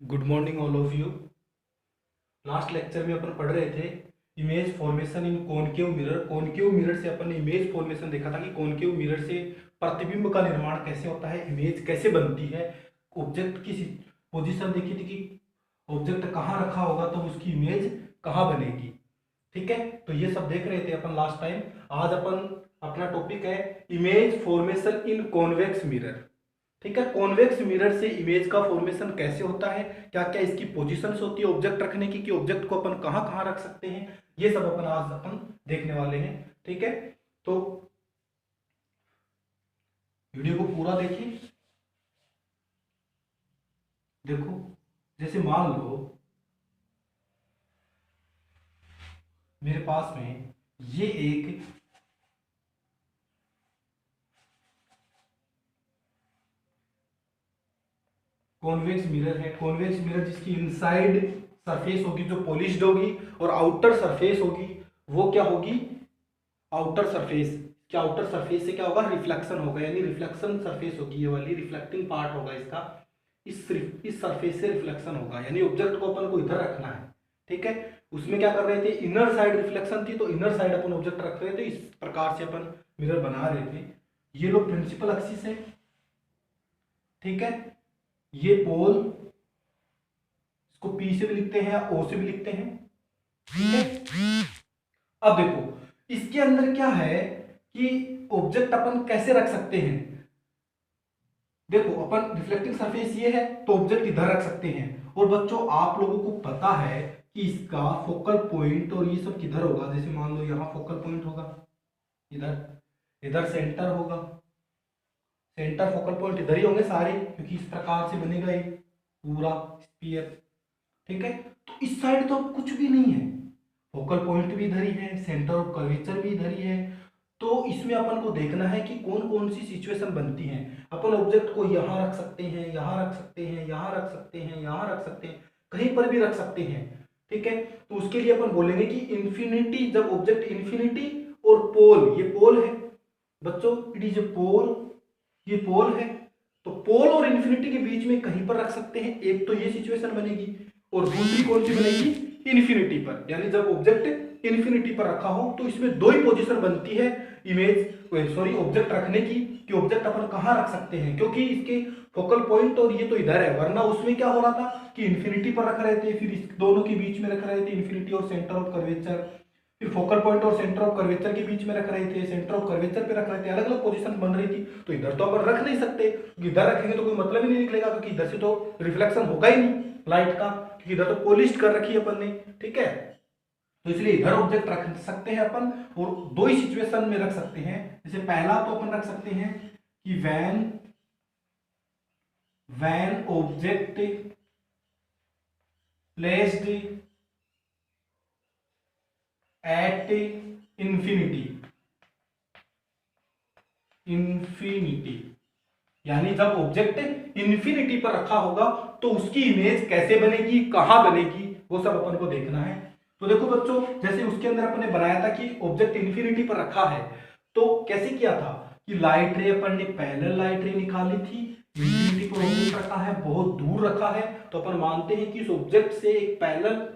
Good morning all of you. Last lecture में अपन पढ़ रहे थे इमेज फॉर्मेशन इन कॉनकेव मिरर। कॉनकेव मिरर से अपन ने इमेज फॉर्मेशन देखा था कि कॉनकेव मिरर से प्रतिबिंब का निर्माण कैसे होता है, इमेज कैसे बनती है, ऑब्जेक्ट की पोजीशन देखी थी कि ऑब्जेक्ट कहाँ रखा होगा तो उसकी इमेज कहाँ बनेगी। ठीक है, तो ये सब देख रहे थे अपन लास्ट टाइम। आज अपन अपना टॉपिक है इमेज फॉर्मेशन इन कॉन्वेक्स मिरर। ठीक है, कॉन्वेक्स मिरर से इमेज का फॉर्मेशन कैसे होता है, क्या क्या इसकी पोजीशंस होती है ऑब्जेक्ट रखने की, कि ऑब्जेक्ट को अपन कहाँ कहाँ रख सकते हैं, ये सब अपन आज अपन देखने वाले हैं। ठीक है, तो वीडियो को पूरा देखिए। देखो, जैसे मान लो मेरे पास में ये एक कॉन्वेक्स मिरर है। कॉन्वेक्स मिरर जिसकी इनसाइड सरफेस होगी जो पॉलिश्ड होगी और आउटर सरफेस होगी वो क्या होगी, आउटर सरफेस। क्या आउटर सरफेस से क्या होगा, रिफ्लेक्शन होगा, यानी रिफ्लेक्शन सरफेस होगी, ये वाली रिफ्लेक्टिंग पार्ट होगा इसका। इस सरफेस से रिफ्लेक्शन होगा, यानी ऑब्जेक्ट को अपन को इधर रखना है। ठीक है, उसमें क्या कर रहे थे, इनर साइड रिफ्लेक्शन थी तो इनर साइड अपन ऑब्जेक्ट रख रहे थे, इस प्रकार से अपन मिरर बना रहे थे। ये लो प्रिंसिपल एक्सिस है। ठीक है, ये पोल, इसको पी से भी लिखते हैं या ओ से भी लिखते हैं। ठीक है, अब देखो इसके अंदर क्या है कि ऑब्जेक्ट अपन कैसे रख सकते हैं। देखो अपन रिफ्लेक्टिंग सरफेस ये है तो ऑब्जेक्ट इधर रख सकते हैं, और बच्चों आप लोगों को पता है कि इसका फोकल पॉइंट और ये सब किधर होगा। जैसे मान लो यहाँ फोकल पॉइंट होगा, इधर इधर सेंटर होगा, सेंटर फोकल पॉइंट इधर ही होंगे सारे, क्योंकि इस प्रकार से बनेगा ये पूरा स्फीयर। ठीक है, तो इस साइड तो कुछ भी नहीं है, फोकल पॉइंट भी इधर ही है, सेंटर ऑफ कर्वेचर भी इधर ही है। तो इसमें अपन को देखना है कि कौन कौन सी सिचुएशन बनती हैं। अपन ऑब्जेक्ट को यहाँ रख सकते हैं, यहाँ रख सकते हैं, यहाँ रख सकते हैं, यहाँ रख सकते हैं, कहीं पर भी रख सकते हैं। ठीक है, तो उसके लिए अपन बोलेंगे कि इन्फिनिटी, जब ऑब्जेक्ट इन्फिनिटी और पोल, ये पोल है बच्चों, इट इज ए पोल, ये पोल है, तो पोल और इन्फिनिटी के बीच में कहीं पर रख सकते हैं। एक तो ये सिचुएशन बनेगी, और दूसरी कौन सी बनेगी, इन्फिनिटी पर, यानी जब ऑब्जेक्ट इन्फिनिटी पर रखा हो तो इसमें दो ही पोजीशन बनती है इमेज सॉरी ऑब्जेक्ट रखने की, कि ऑब्जेक्ट अपन कहाँ रख सकते हैं, क्योंकि इसके फोकल पॉइंट और ये तो इधर है, वरना उसमें क्या हो रहा था कि इन्फिनिटी पर रख रहे थे, फिर इस दोनों के बीच में रख रहे थे, इन्फिनिटी और सेंटर ऑफ कर्वेचर, फिर फोकल पॉइंट और सेंटर ऑफ कर्वेचर के बीच में रख रहे थे, सेंटर ऑफ कर्वेचर पे रख रहे थे, अलग अलग पोजीशन बन रही थी। तो इधर तो अपन रख नहीं सकते, क्योंकि इधर रखेंगे तो कोई मतलब ही नहीं निकलेगा, क्योंकि इधर से तो रिफ्लेक्शन होगा ही नहीं लाइट का, क्योंकि इधर तो पॉलिश कर रखी है अपन ने। ठीक है, तो इसलिए इधर ऑब्जेक्ट रख सकते हैं अपन, और दो ही सिचुएशन में रख सकते हैं। जैसे पहला तो अपन रख सकते हैं कि when object placed at infinity, यानी जब ऑब्जेक्ट इंफिनिटी पर रखा होगा तो उसकी इमेज कैसे बनेगी, कहां बनेगी, वो सब अपन को देखना है। तो देखो बच्चों, जैसे उसके अंदर अपन ने बनाया था कि ऑब्जेक्ट इंफिनिटी पर रखा है, तो कैसे किया था कि लाइट रे अपन ने पैरेलल लाइट रे निकाली थी, इंफिनिटी पर ऑब्जेक्ट रखा है, बहुत दूर रखा है, तो अपन मानते हैं कि इस ऑब्जेक्ट से एक पैरेलल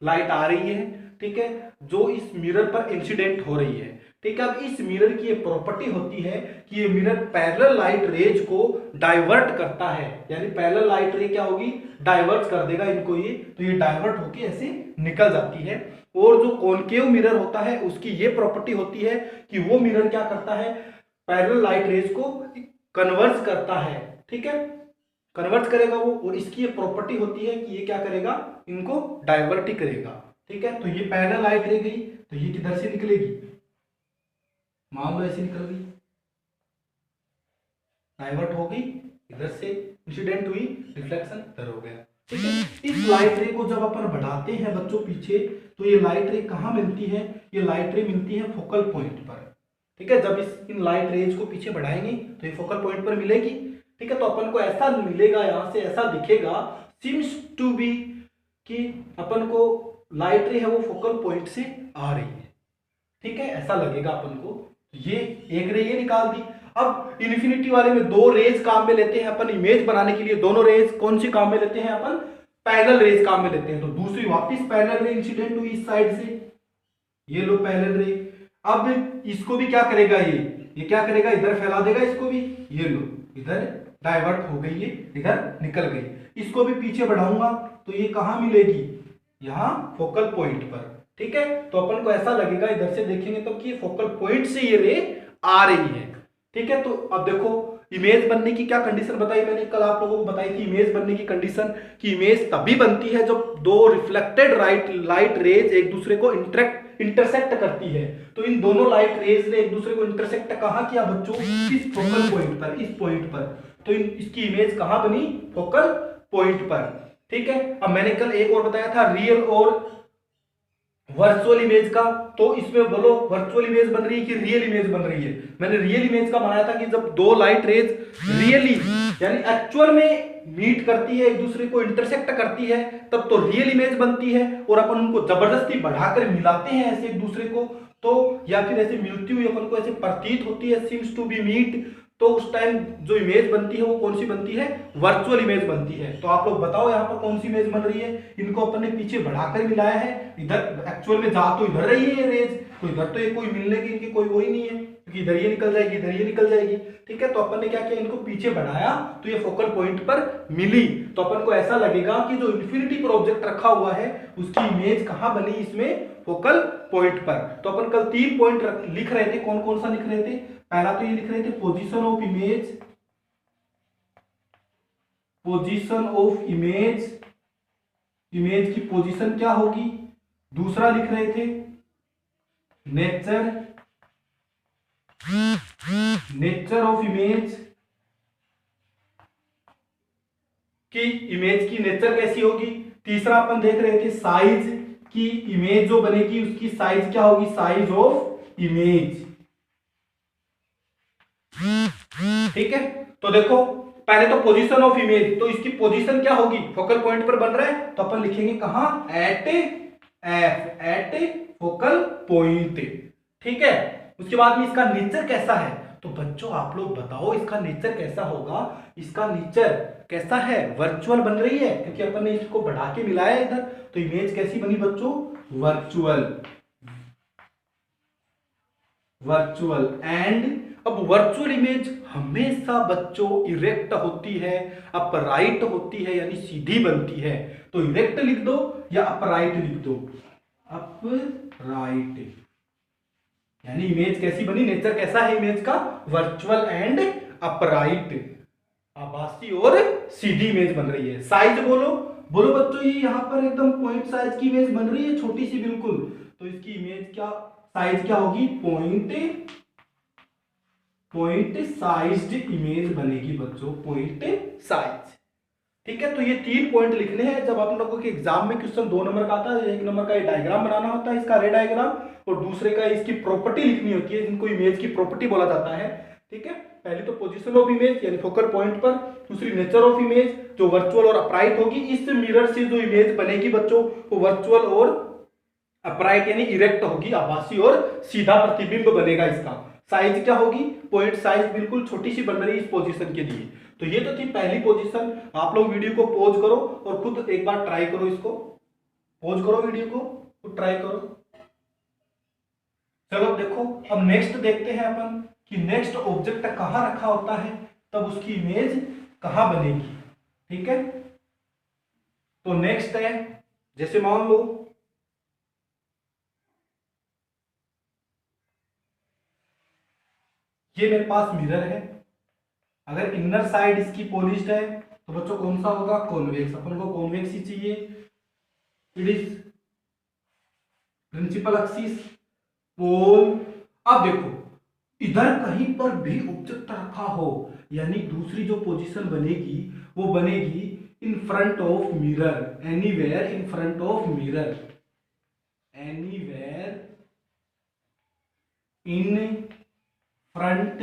लाइट आ रही है। ठीक है, जो इस मिरर पर इंसिडेंट हो रही है। ठीक है, अब इस मिरर की ये प्रॉपर्टी होती है कि ये मिरर पैरेलल लाइट रेज को डाइवर्ट करता है, यानी पैरेलल लाइट रे क्या होगी, डाइवर्ट कर देगा इनको ये, तो ये डाइवर्ट होके ऐसे निकल जाती है। और जो कॉनकेव मिरर होता है उसकी ये प्रॉपर्टी होती है कि वो मिरर क्या करता है, पैरेलल लाइट रेज को कन्वर्ट करता है। ठीक है, कन्वर्ट करेगा वो, और इसकी ये प्रॉपर्टी होती है कि ये क्या करेगा, इनको डाइवर्ट ही करेगा। ठीक है, तो ये पैरेलल लाइट रे गई तो ये किधर से निकलेगी, मान लो ऐसे निकल गई, डाइवर्ट हो गई, इधर से इंसिडेंट हुई, रिफ्लेक्शन इधर हो गया। ठीक है, इस लाइट रे को जब अपन बढ़ाते हैं बच्चों पीछे, तो ये लाइट रे कहाँ मिलती है, ये लाइट रे मिलती है फोकल पॉइंट पर। ठीक है, जब इन लाइट रेज को पीछे बढ़ाएंगे तो ये फोकल पॉइंट पर मिलेगी। ठीक है, तो अपन को ऐसा मिलेगा, यहां से ऐसा दिखेगा, सीम्स टू बी, कि अपन को लाइट रे है वो फोकल पॉइंट से आ रही है। ठीक है, ऐसा लगेगा अपन को। ये एक रे ये निकाल दी। अब इन्फिनिटी वाले में दो रेज काम में लेते हैं अपन इमेज बनाने के लिए, दोनों रेज कौन सी काम में लेते हैं अपन, पैरेलल रेज काम में लेते हैं, तो दूसरी वापस पैरेलल रे इंसिडेंट हुई इस साइड से, ये लो पैरेलल रे। अब इसको भी क्या करेगा, ये क्या करेगा, इधर फैला देगा इसको भी, ये लो इधर डाइवर्ट हो गई, ये इधर निकल गई। इसको भी पीछे बढ़ाऊंगा तो ये कहां मिलेगी, यहां फोकल पॉइंट पर। ठीक है, तो अपन को ऐसा लगेगा इधर से देखेंगे तो कि फोकल पॉइंट से ये रे आ रही है। ठीक है, तो अब देखो इमेज बनने की क्या कंडीशन बताई मैंने, कल आप लोगों को बताई थी इमेज बनने की कंडीशन, कि इमेज तभी बनती है जब दो रिफ्लेक्टेड लाइट रेज एक दूसरे को इंटरसेक्ट करती है। तो इन दोनों लाइट रेज ने एक दूसरे को इंटरसेक्ट कहां किया बच्चों, इस फोकल पॉइंट पर, इस पॉइंट पर। तो इसकी इमेज कहां बनी, फोकल पॉइंट पर। ठीक है, अब मैंने कल एक और बताया था रियल और वर्चुअल इमेज का, तो इसमें बोलो वर्चुअल इमेज बन रही है कि रियल इमेज बन रही है। मैंने रियल इमेज का बनाया था कि जब दो लाइट रेज रियली यानी एक्चुअल में मीट करती है, एक दूसरे को इंटरसेक्ट करती है, तब तो रियल इमेज बनती है। और अपन उनको जबरदस्ती बढ़ाकर मिलाते हैं ऐसे एक दूसरे को, तो या फिर ऐसे मिलती हुई अपन को ऐसे प्रतीत होती है, सीम्स टू बी मीट, तो उस टाइम जो इमेज बनती है वो कौन सी बनती है, वर्चुअल इमेज बनती है। तो आप लोग बताओ यहाँ पर कौन सी इमेज बन रही है, इनको अपन ने पीछे बढ़ाकर मिलाया है, इधर एक्चुअल में जा तो इधर रही है ये रेज, तो इधर तो ये कोई मिलने की इनकी कोई वो ही नहीं है, क्योंकि इधर ये निकल जाएगी, इधर ये निकल जाएगी। ठीक है, तो अपन ने क्या किया, इनको पीछे बढ़ाया तो ये फोकल पॉइंट पर मिली। तो अपन को ऐसा लगेगा कि जो इन्फिनिटी पर ऑब्जेक्ट रखा हुआ है उसकी इमेज कहां बनी, इसमें फोकल पॉइंट पर। तो अपन कल 3 पॉइंट लिख रहे थे, कौन कौन सा लिख रहे थे, पहला तो ये लिख रहे थे position of image, position of image, image की पोजीशन क्या होगी। दूसरा लिख रहे थे नेचर, नेचर ऑफ इमेज, कि इमेज की नेचर कैसी होगी। तीसरा अपन देख रहे थे साइज, की इमेज जो बनेगी उसकी साइज क्या होगी, साइज ऑफ इमेज। ठीक है, तो देखो पहले तो पोजीशन ऑफ इमेज, तो इसकी पोजीशन क्या होगी, फोकल पॉइंट पर बन रहा है तो अपन लिखेंगे कहां, at F, at focal point. ठीक है, उसके बाद में इसका नेचर कैसा है, तो बच्चों आप लोग बताओ इसका नेचर कैसा होगा। इसका नेचर कैसा है, वर्चुअल बन रही है क्योंकि अपन ने इसको बढ़ा के मिलाया इधर, तो इमेज कैसी बनी बच्चों, वर्चुअल, वर्चुअल। एंड अब वर्चुअल इमेज हमेशा बच्चों इरेक्ट होती है, अपराइट होती है, यानी सीधी बनती है। तो इरेक्ट लिख दो या अपराइट लिख दो, अपराइट, यानी इमेज कैसी बनी, नेचर कैसा है इमेज का, वर्चुअल एंड अपराइट, आभासी और सीधी इमेज बन रही है। साइज बोलो, बोलो बच्चों, ये यहां पर एकदम पॉइंट साइज की इमेज बन रही है, छोटी सी बिल्कुल, तो इसकी इमेज क्या, साइज क्या होगी, पॉइंट साइज्ड इमेज बनेगी बच्चों, पॉइंट साइज। ठीक है, तो ये 3 पॉइंट लिखने हैं। जब आप लोगों के एग्जाम में क्वेश्चन 2 नंबर का आता है, 1 नंबर का डायग्राम बनाना होता है इसका, रे डायग्राम, और दूसरे का इसकी प्रॉपर्टी लिखनी होती है, जिनको इमेज की प्रॉपर्टी बोला जाता है। ठीक है, पहले तो पोजीशन ऑफ इमेज यानी फोकल पॉइंट पर, दूसरी नेचर ऑफ इमेज जो वर्चुअल और अपराइट होगी। इस मिरर से जो इमेज बनेगी बच्चों वो वर्चुअल और अपराइट यानी इरेक्ट होगी, आभासी और सीधा प्रतिबिंब बनेगा इसका। साइज क्या होगी, पॉइंट साइज बिल्कुल छोटी सी बन रही है इस पोजीशन के लिए। तो ये तो थी पहली पोजीशन। आप लोग वीडियो को पॉज करो और खुद एक बार ट्राई करो, इसको पॉज करो, वीडियो को खुद ट्राई करो। चलो देखो, अब नेक्स्ट देखते हैं अपन कि नेक्स्ट ऑब्जेक्ट कहां रखा होता है, तब उसकी इमेज कहां बनेगी। ठीक है, तो नेक्स्ट है, जैसे मान लो ये मेरे पास मिरर है, अगर इनर साइड इसकी पॉलिश्ड है तो बच्चों कौन सा होगा, कॉन्वेक्स। अपन को कॉन्वेक्स ही चाहिए। इट इज प्रिंसिपल एक्सिस, पोल। अब देखो इधर कहीं पर भी ऑब्जेक्ट रखा हो, यानी दूसरी जो पोजीशन बनेगी वो बनेगी in front of mirror, anywhere in front of mirror, anywhere in front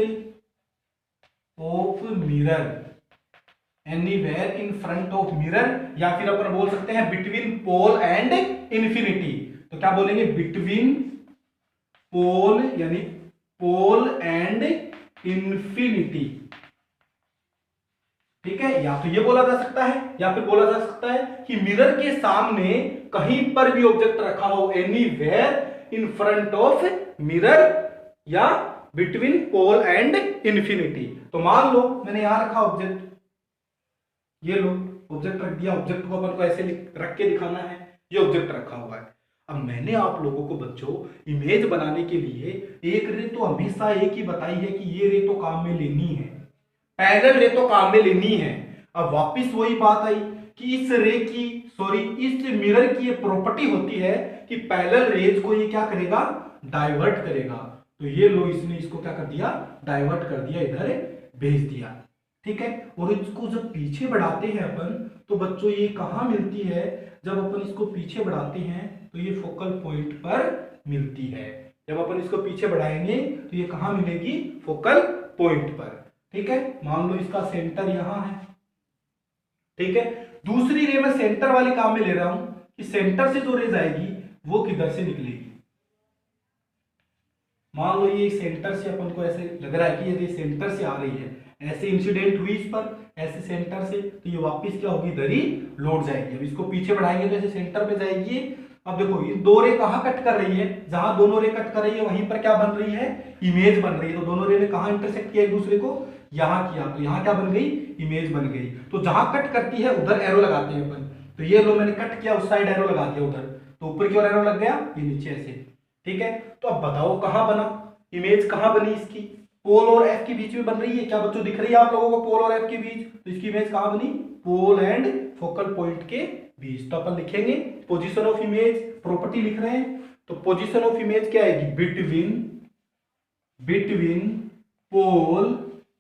of mirror, anywhere in front of mirror, या फिर अपन बोल सकते हैं बिटवीन पोल एंड इंफिनिटी। तो क्या बोलेंगे, बिटवीन पोल यानी पोल एंड इंफिनिटी, ठीक है, या तो ये बोला जा सकता है या फिर बोला जा सकता है कि मिरर के सामने कहीं पर भी ऑब्जेक्ट रखा हो, anywhere in front of mirror या बिटवीन पोल एंड इंफिनिटी। तो मान लो मैंने यहां रखा ऑब्जेक्ट, ये लो ऑब्जेक्ट रख दिया, ऑब्जेक्ट को अपन को ऐसे रख के दिखाना है, ये ऑब्जेक्ट रखा हुआ है। अब मैंने आप लोगों को बच्चों इमेज बनाने के लिए एक रे तो हमेशा एक ही बताई है कि ये रे तो काम में लेनी है, पैरेलल रे तो काम में लेनी है। अब वापस वही बात आई कि इस रे की इस मिरर की ये प्रॉपर्टी होती है कि पैरेलल रेज को ये क्या करेगा, डाइवर्ट करेगा। तो ये लो इसने इसको क्या कर दिया, डाइवर्ट कर दिया, इधर भेज दिया। ठीक है, और इसको जब पीछे बढ़ाते हैं अपन तो बच्चों ये कहां मिलती है, जब अपन इसको पीछे बढ़ाते हैं तो ये फोकल पॉइंट पर मिलती है। जब अपन इसको पीछे बढ़ाएंगे तो ये कहां मिलेगी, फोकल पॉइंट पर। ठीक है, मान लो इसका सेंटर यहां है। ठीक है, दूसरी रे मैं सेंटर वाले काम में ले रहा हूं कि सेंटर से जो रेज आएगी वो किधर से निकलेगी। मान लो ये सेंटर से अपन को ऐसे लग रहा है कि ये सेंटर से आ रही है, ऐसे इंसिडेंट हुई इस पर, ऐसे सेंटर से, तो ये वापस क्या होगी, इधर ही लौट जाएगी। अब इसको पीछे बढ़ाएंगे तो ऐसे सेंटर पे जाएगी। अब देखो ये दो रे कहां कट कर रही है, जहां दोनों रे कट कर रही है वहीं पर क्या बन रही है, इमेज बन रही है। तो दोनों रे ने कहां इंटरसेक्ट किया एक दूसरे को, यहां किया, तो यहां क्या बन गई, इमेज बन गई। तो जहां कट करती है उधर एरो लगाते हैं अपन। तो ये लो मैंने कट किया, उस साइड एरो लगा दिया उधर, तो ऊपर की ओर एरो लग गया, ये नीचे ऐसे। ठीक है, तो अब बताओ कहां बना, इमेज कहां बनी इसकी, पोल और एफ के बीच में बन रही है। क्या बच्चों दिख रही है आप लोगों को पोल और एफ के बीच, तो इसकी इमेज कहां बनी, पोल एंड फोकल पॉइंट के बीच। तो अपन लिखेंगे पोजीशन ऑफ इमेज, प्रॉपर्टी लिख रहे हैं तो पोजीशन ऑफ इमेज क्या आएगी, between pole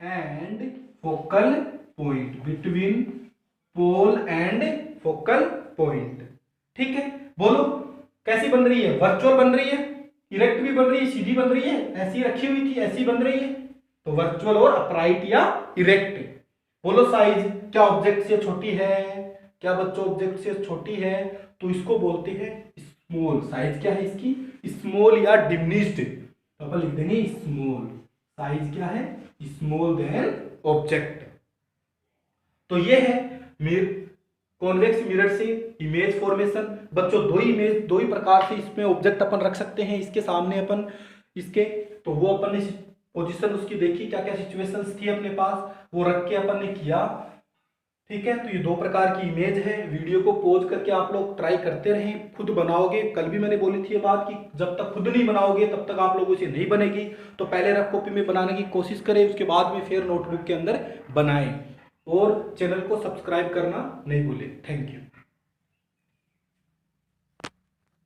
and focal point, between pole and focal point. ठीक है, बोलो कैसी बन रही है, वर्चुअल बन रही है, इरेक्ट भी बन रही है, सीधी बन रही है, ऐसी रखी हुई थी ऐसी बन रही है। तो वर्चुअल और अपराइट या इरेक्ट। बोलो साइज क्या ऑब्जेक्ट से छोटी है, क्या बच्चों ऑब्जेक्ट से छोटी है, तो इसको बोलते हैं स्मॉल। साइज क्या है इसकी, स्मॉल या डिमिनिश्ड, तो अपन लिख देंगे स्मॉल। साइज क्या है, स्मॉल देन ऑब्जेक्ट। तो ये है कॉन्वेक्स मिरर से इमेज फॉर्मेशन। बच्चों दो ही प्रकार से इसमें ऑब्जेक्ट अपन रख सकते हैं इसके सामने अपन इसके, तो वो अपन ने पोजीशन उसकी देखी, क्या क्या सिचुएशंस थी अपने पास, वो रख के अपन ने किया। ठीक है, तो ये दो प्रकार की इमेज है। वीडियो को पॉज करके आप लोग ट्राई करते रहें, खुद बनाओगे। कल भी मैंने बोली थी ये बात कि जब तक खुद नहीं बनाओगे तब तक आप लोगों से नहीं बनेगी। तो पहले रफ कॉपी में बनाने की कोशिश करें, उसके बाद में फिर नोटबुक के अंदर बनाएं। और चैनल को सब्सक्राइब करना नहीं भूलें। Thank you.